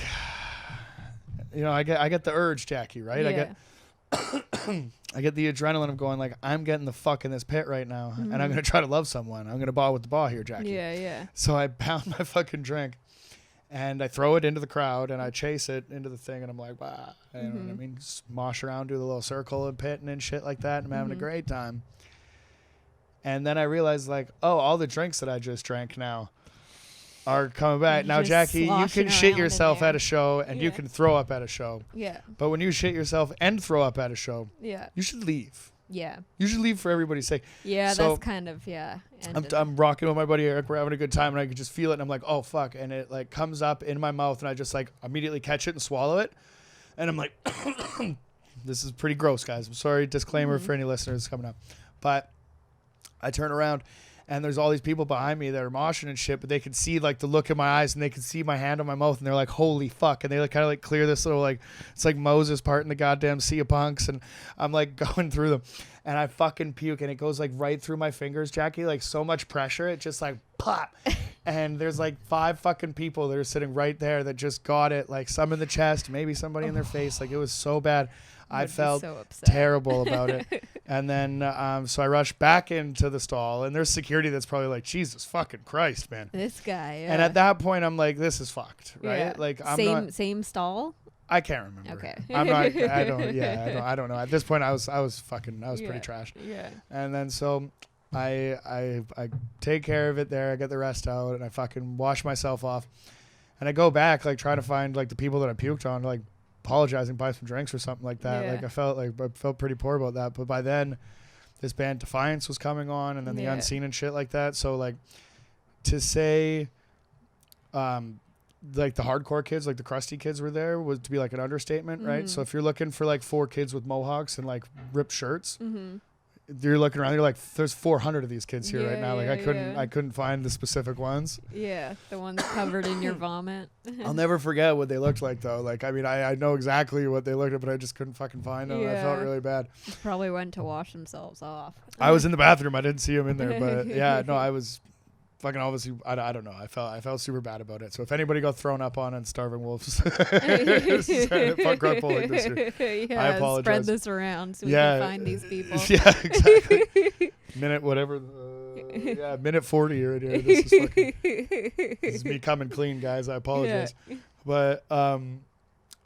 I get the urge, Jackie, right? Yeah. I get the adrenaline of going like, I'm getting the fuck in this pit right now, and I'm gonna try to love someone. I'm gonna ball with the ball here, Jackie. Yeah. So I pound my fucking drink, and I throw it into the crowd, and I chase it into the thing, and I'm like, wow, you know what I mean? Just mosh around, do the little circle and pitting and shit like that, and I'm having a great time. And then I realized, like, oh, all the drinks that I just drank now are coming back. Now, Jackie, you can shit yourself at a show and you can throw up at a show. Yeah. But when you shit yourself and throw up at a show, you should leave. Yeah. You should leave for everybody's sake. Yeah, so that's kind of, I'm rocking with my buddy Eric. We're having a good time, and I could just feel it, and I'm like, oh, fuck. And it, like, comes up in my mouth, and I just, like, immediately catch it and swallow it. And I'm like, this is pretty gross, guys. I'm sorry. Disclaimer for any listeners coming up. But I turn around, and there's all these people behind me that are moshing and shit, but they can see like the look in my eyes, and they can see my hand on my mouth, and they're like, holy fuck. And they like kind of like clear this little, like, it's like Moses part in the goddamn sea of punks. And I'm like going through them, and I fucking puke, and it goes like right through my fingers, Jackie, like so much pressure. It just like pop. And there's like 5 fucking people that are sitting right there that just got it, like some in the chest, maybe somebody in their face. Like it was so bad. I felt terrible about it. And then, so I rushed back into the stall, and there's security that's probably like, Jesus fucking Christ, man. This guy. And at that point, I'm like, this is fucked, right? Yeah. Like, I'm same stall? I can't remember. Okay. I don't know. At this point, I was pretty trash. Yeah. And then so I take care of it there. I get the rest out, and I fucking wash myself off. And I go back, like, trying to find, like, the people that I puked on, like, apologizing, buy some drinks or something like that. Yeah. Like I felt pretty poor about that. But by then, this band Defiance was coming on, and then the Unseen and shit like that. So like to say, like the hardcore kids, like the crusty kids were there, was to be like an understatement, right? So if you're looking for like 4 kids with mohawks and like ripped shirts, you're looking around, you're like, there's 400 of these kids here right now. Like I couldn't find the specific ones. Yeah, the ones covered in your vomit. I'll never forget what they looked like though. Like, I mean, I know exactly what they looked like, but I just couldn't fucking find them. I felt really bad. Probably went to wash themselves off. I was in the bathroom. I didn't see them in there, but yeah, no, I was fucking obviously, I don't know. I felt super bad about it. So if anybody got thrown up on Starving Wolves, punk rock bowling this year, I apologize. Spread this around so we can find these people. Yeah, exactly. Minute 40 right here. This is me coming clean, guys. I apologize. Yeah. But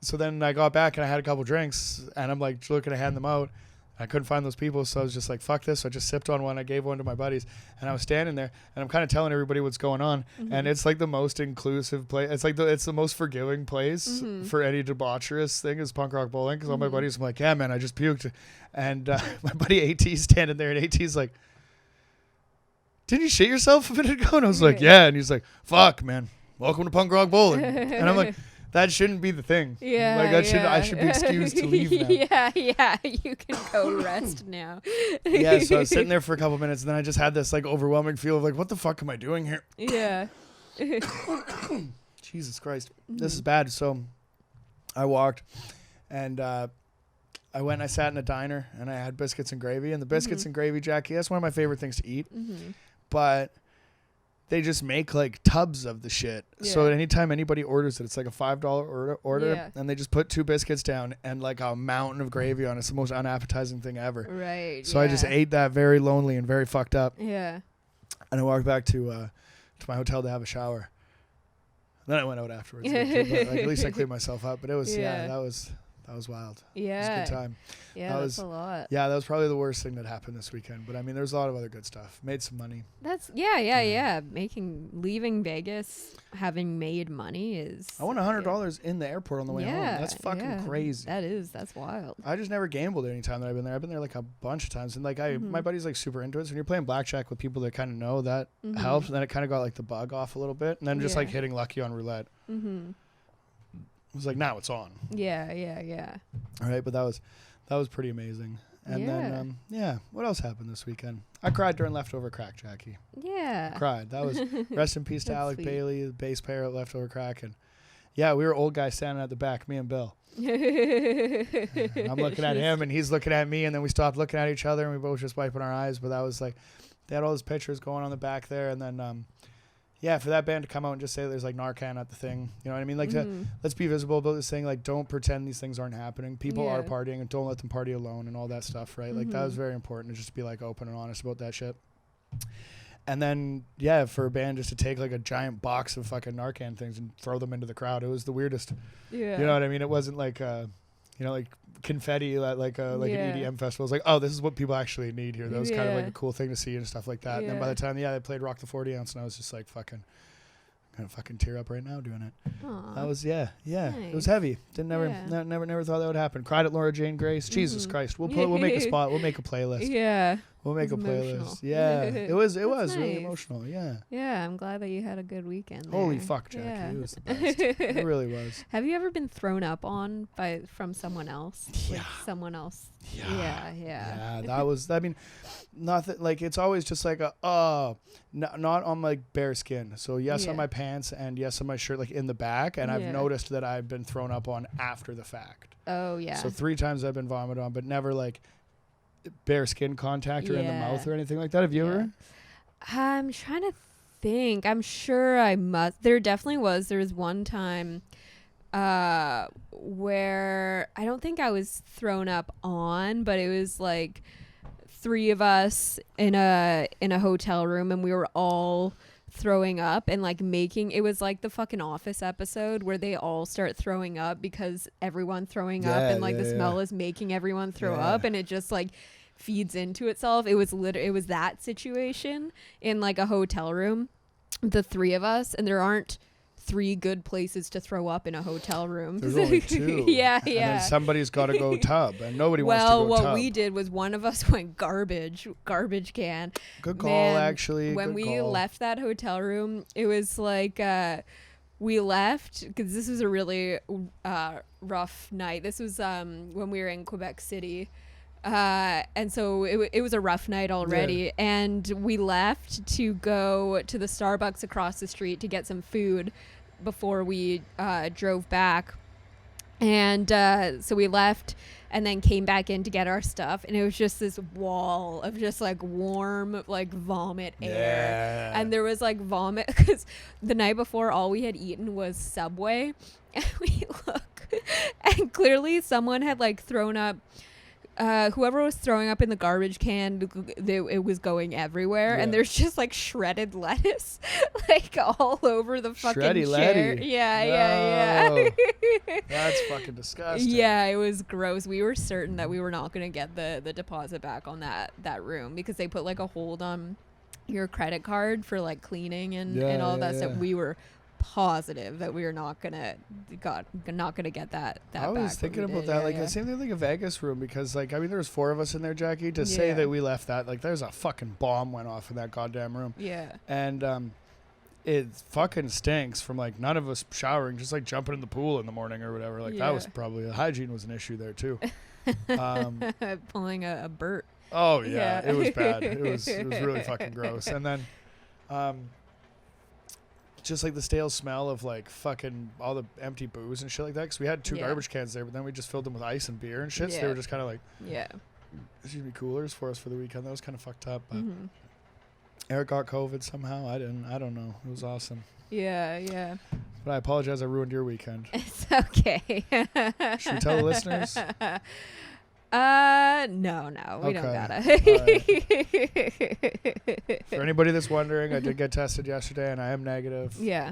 so then I got back and I had a couple drinks and I'm like looking to hand them out. I couldn't find those people, so I was just like, fuck this. So I just sipped on one. I gave one to my buddies, and I was standing there, and I'm kind of telling everybody what's going on, and it's like the most inclusive place. It's like it's the most forgiving place for any debaucherous thing is punk rock bowling, because all my buddies, I'm like, yeah, man, I just puked. And my buddy AT's standing there, and AT's like, didn't you shit yourself a minute ago? And I was like, yeah. And he's like, fuck, man, welcome to punk rock bowling. And I'm like, that shouldn't be the thing. Yeah, like I should be excused to leave now. Yeah, you can go rest now. Yeah, so I was sitting there for a couple minutes, and then I just had this like overwhelming feel of like, what the fuck am I doing here? Yeah. Jesus Christ, this is bad. So I walked, and I went and I sat in a diner, and I had biscuits and gravy, and the biscuits and gravy, Jackie, that's one of my favorite things to eat. But they just make like tubs of the shit. Yeah. So anytime anybody orders it, it's like a $5 order, and they just put 2 biscuits down and like a mountain of gravy on it. It's the most unappetizing thing ever. Right. So I just ate that very lonely and very fucked up. Yeah. And I walked back to my hotel to have a shower. Then I went out afterwards. But, like, at least I cleaned myself up. But it was that was wild. Yeah. It was a good time. Yeah, that's a lot. Yeah, that was probably the worst thing that happened this weekend. But I mean, there's a lot of other good stuff. Made some money. That's leaving Vegas, having made money is. I won $100 in the airport on the way home. That's fucking crazy. That's wild. I just never gambled any time that I've been there. I've been there like a bunch of times, and like my buddy's like super into it. So when you're playing blackjack with people that kind of know, that helps. And then it kind of got like the bug off a little bit, and then just like hitting lucky on roulette. It was like, now it's on. Yeah. All right, but that was pretty amazing. And then, what else happened this weekend? I cried during Leftover Crack, Jackie. Yeah. I cried. That was, rest in peace to Alec Bailey, the bass player at Leftover Crack. And yeah, we were old guys standing at the back, me and Bill. I'm looking at him, and he's looking at me, and then we stopped looking at each other, and we both just wiping our eyes. But that was like, they had all those pictures going on the back there, and then, for that band to come out and just say there's like Narcan at the thing, you know what I mean? Like, let's be visible about this thing. Like, don't pretend these things aren't happening. People are partying, and don't let them party alone and all that stuff, right? Like, that was very important to just be like open and honest about that shit. And then, for a band just to take like a giant box of fucking Narcan things and throw them into the crowd, it was the weirdest. Yeah. You know what I mean? It wasn't like, like confetti at like an EDM festival. It's like, oh, this is what people actually need here. That was kind of like a cool thing to see and stuff like that. And then by the time they played Rock the 40 Ounce, and I was just like fucking gonna fucking tear up right now doing it. Aww. That was nice. It was heavy. Never thought that would happen. Cried at Laura Jane Grace. Jesus Christ. We'll make a spot. We'll make a playlist. Yeah. We'll make a playlist. Yeah. It was nice. Really emotional. Yeah. Yeah, I'm glad that you had a good weekend there. Holy fuck, Jackie. Yeah. It was the best. It really was. Have you ever been thrown up on from someone else? Yeah. Like someone else. Yeah. Yeah. That was, I mean, nothing, like, it's always just like not on like bare skin. So yes, on my pants, and yes on my shirt, like in the back. And I've noticed that I've been thrown up on after the fact. Oh yeah. So 3 times I've been vomited on, but never like bare skin contact or in the mouth or anything like that. Have you ever? I'm trying to think. I'm sure I must. There definitely was. There was one time where I don't think I was thrown up on, but it was like 3 of us in a hotel room, and we were all throwing up and like it was like the fucking Office episode where they all start throwing up because everyone throwing up and like the smell is making everyone throw up, and it just like feeds into itself. It was that situation in like a hotel room, the 3 of us, and there aren't 3 good places to throw up in a hotel room. There's only 2. Yeah. And then somebody's got to go tub, and nobody wants to go Well, tub. what we did was one of us went garbage can. Good call, actually. When we left that hotel room, it was like we left because this was a really rough night. This was when we were in Quebec City. And so it was a rough night already, and we left to go to the Starbucks across the street to get some food before we drove back. And so we left and then came back in to get our stuff, and it was just this wall of just like warm, like vomit air. And there was like vomit because the night before all we had eaten was Subway. And we look, and clearly someone had like thrown up. Whoever was throwing up in the garbage can, it was going everywhere, and there's just like shredded lettuce, like all over the fucking chair. Yeah. That's fucking disgusting. Yeah, it was gross. We were certain that we were not gonna get the deposit back on that room because they put like a hold on your credit card for like cleaning and all that stuff. We were positive that we were not gonna get that I was thinking about that, like the same thing like a Vegas room, because like I mean there was 4 of us in there, Jackie, to say that we left that, like there's a fucking bomb went off in that goddamn room. And it fucking stinks from like none of us showering, just like jumping in the pool in the morning or whatever. Like that was probably, the hygiene was an issue there too. Pulling a Bert. Oh yeah, it was bad. It was really fucking gross. And then just like the stale smell of like fucking all the empty booze and shit like that, because we had 2 garbage cans there, but then we just filled them with ice and beer and shit, so they were just kind of like excuse me, coolers for us for the weekend. That was kind of fucked up, but Eric got COVID somehow. I don't know. It was awesome. Yeah. But I apologize, I ruined your weekend. It's okay. Should we tell the listeners? No, we don't gotta. For anybody that's wondering, I did get tested yesterday and I am negative. Yeah.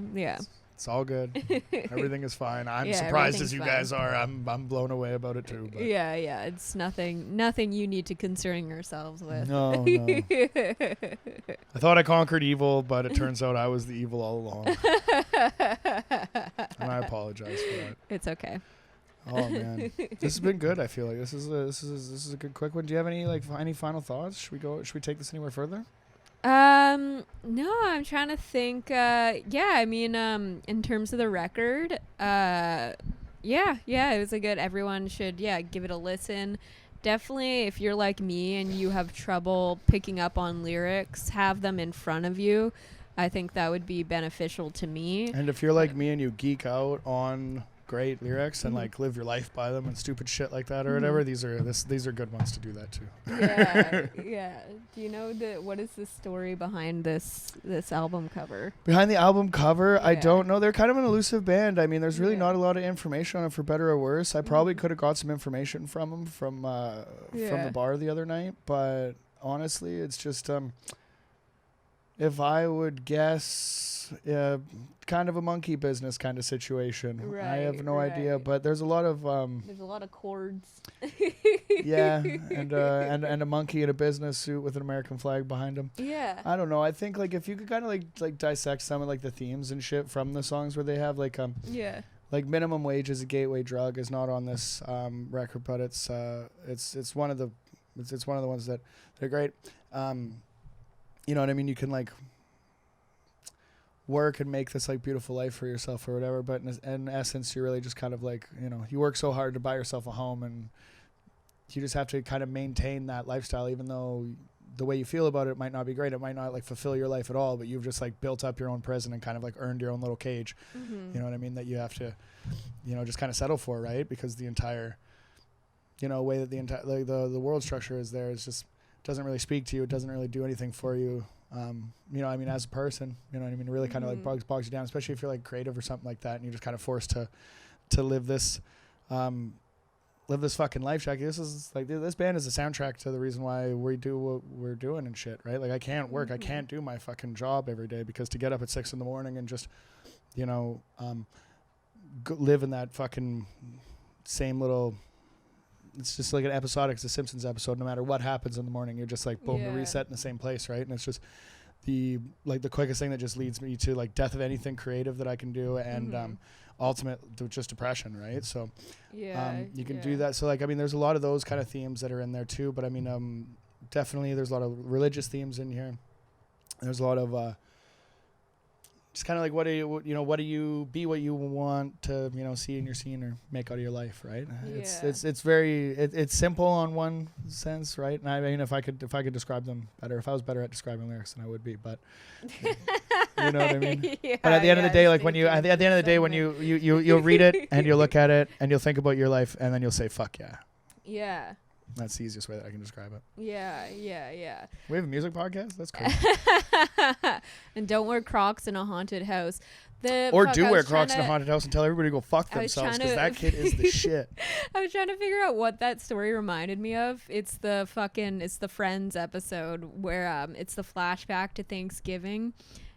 It's all good. Everything is fine. I'm surprised as you guys are. I'm blown away about it too. But. Yeah. It's nothing you need to concern yourselves with. No. I thought I conquered evil, but it turns out I was the evil all along. And I apologize for that. It's okay. Oh man, this has been good. I feel like this is a good quick one. Do you have any final thoughts? Should we take this anywhere further? No, I'm trying to think. I mean, in terms of the record, it was a good. Everyone should give it a listen. Definitely, if you're like me and you have trouble picking up on lyrics, have them in front of you. I think that would be beneficial to me. And if you're like me and you geek out on great lyrics and like live your life by them and stupid shit like that or whatever, these are good ones to do that too. Yeah. Do you know what is the story behind this album cover? Behind the album cover, I don't know. They're kind of an elusive band. I mean, there's really not a lot of information on it, for better or worse. I probably could have got some information from them from the bar the other night, but honestly, it's just if I would guess, kind of a monkey business kind of situation. Right, I have no idea, but there's a lot of there's a lot of chords. and a monkey in a business suit with an American flag behind him. Yeah. I don't know. I think like if you could kind of like dissect some of like the themes and shit from the songs where they have like like minimum wage is a gateway drug is not on this record, but it's one of the ones that they're great. You know what I mean? You can like work and make this like beautiful life for yourself or whatever, but in essence you're really just kind of like, you know, you work so hard to buy yourself a home and you just have to kind of maintain that lifestyle, even though the way you feel about it might not be great. It might not like fulfill your life at all, but you've just like built up your own prison and kind of like earned your own little cage. You know what I mean? That you have to, you know, just kind of settle for, right? Because the entire, you know, way that the entire like the world structure is there is just doesn't really speak to you. It doesn't really do anything for you. You know, I mean, as a person, you know what I mean? It really kind of like bogs you down, especially if you're like creative or something like that, and you're just kind of forced to live this fucking life, Jackie. This is like, this band is a soundtrack to the reason why we do what we're doing and shit, right? Like I can't work, I can't do my fucking job every day, because to get up at 6 a.m. and just, you know, live in that fucking same little. It's just like an episodic, it's a Simpsons episode. No matter what happens in the morning, you're just like boom, to reset in the same place, right? And it's just the quickest thing that just leads me to like death of anything creative that I can do, and ultimate just depression, right? So you can do that. So like, I mean, there's a lot of those kind of themes that are in there too, but I mean, definitely there's a lot of religious themes in here. There's a lot of just kind of like, what do you be what you want to, see in your scene or make out of your life, right? Yeah. It's very simple on one sense, right? And I mean, if I could describe them better, if I was better at describing lyrics than I would be, but you know what I mean? Yeah, but at the end of the day, like when you at the end of the day, when you'll read it and you'll look at it and you'll think about your life and then you'll say, fuck yeah. Yeah. That's the easiest way that I can describe it. Yeah. We have a music podcast? That's cool. And don't wear Crocs in a haunted house. Or do wear Crocs in a haunted house and tell everybody to go fuck themselves, because that kid is the shit. I was trying to figure out what that story reminded me of. It's the Friends episode where it's the flashback to Thanksgiving.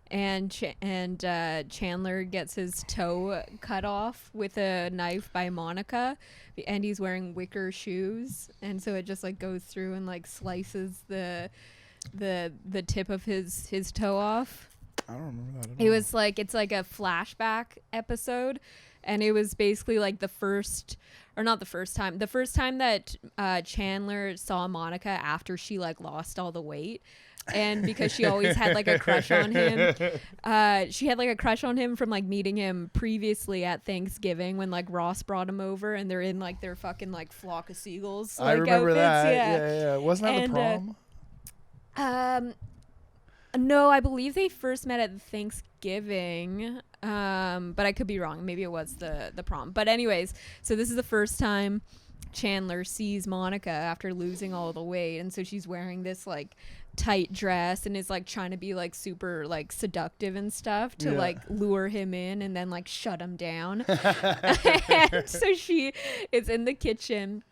And Chandler gets his toe cut off with a knife by Monica, and he's wearing wicker shoes, and so it just like goes through and like slices the tip of his toe off. I don't remember that at all. It was like, it's like a flashback episode, and it was basically like the first time that Chandler saw Monica after she like lost all the weight. And because she always had like a crush on him, she had like a crush on him from like meeting him previously at Thanksgiving when like Ross brought him over and they're in like their fucking like flock of seagulls. Like, I remember outfits. that. Yeah. Wasn't that the prom? No, I believe they first met at Thanksgiving. But I could be wrong. Maybe it was the prom. But anyways, so this is the first time Chandler sees Monica after losing all the weight, and so she's wearing this like tight dress and is like trying to be like super like seductive and stuff to like lure him in and then like shut him down. And so she is in the kitchen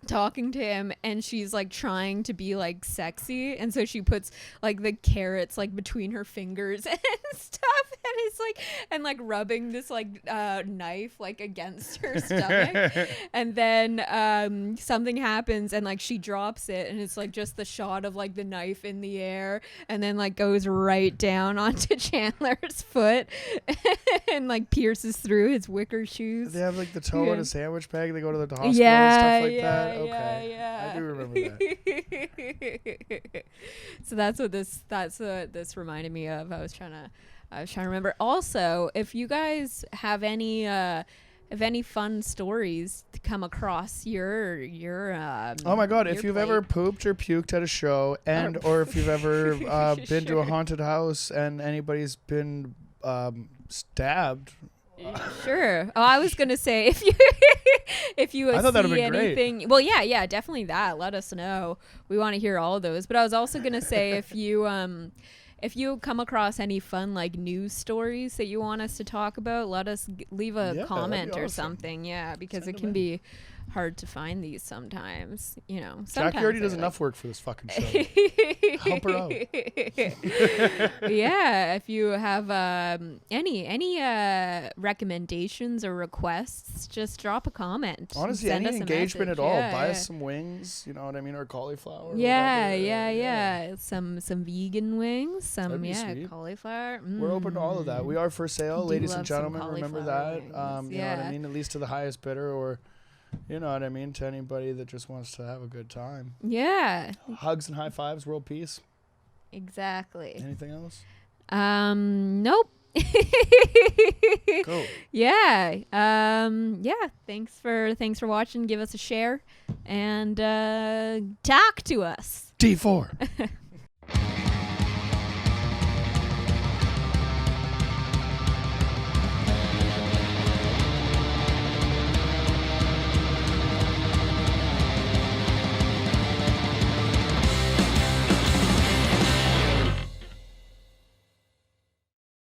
talking to him, and she's like trying to be like sexy, and so she puts like the carrots like between her fingers and stuff, and it's like, and like rubbing this like knife like against her stomach. And then something happens and like she drops it, and it's like just the shot of like the knife in the air, and then like goes right down onto Chandler's foot and like pierces through his wicker shoes. They have like the toe in a sandwich bag. They go to the hospital and stuff like that. Okay. Yeah. I do remember that. So that's what this reminded me of. I was trying to remember. Also, if you guys have any fun stories to come across your oh my god, if you've plate. ever pooped or puked at a show, and or if you've ever been to a haunted house and anybody's been stabbed. Sure. Oh, I was gonna say if you I thought that would see have been anything. great. Well, yeah, definitely that. Let us know. We want to hear all of those. But I was also gonna say if you come across any fun like news stories that you want us to talk about, let us leave a comment or something. Yeah, because it can be hard to find these sometimes. Jackie already does enough work for this fucking show. Help her out. Yeah, if you have any recommendations or requests, just drop a comment. Honestly, any engagement at all. Buy us some wings, you know what I mean, or cauliflower. Yeah. Some vegan wings, some cauliflower. We're open to all of that. We are for sale, ladies and gentlemen. Remember that. You know what I mean, at least to the highest bidder, or you know what I mean, to anybody that just wants to have a good time. Yeah. Hugs and high fives, world peace. Exactly. Anything else? Nope. Cool. Yeah. Thanks for watching. Give us a share and talk to us. D4.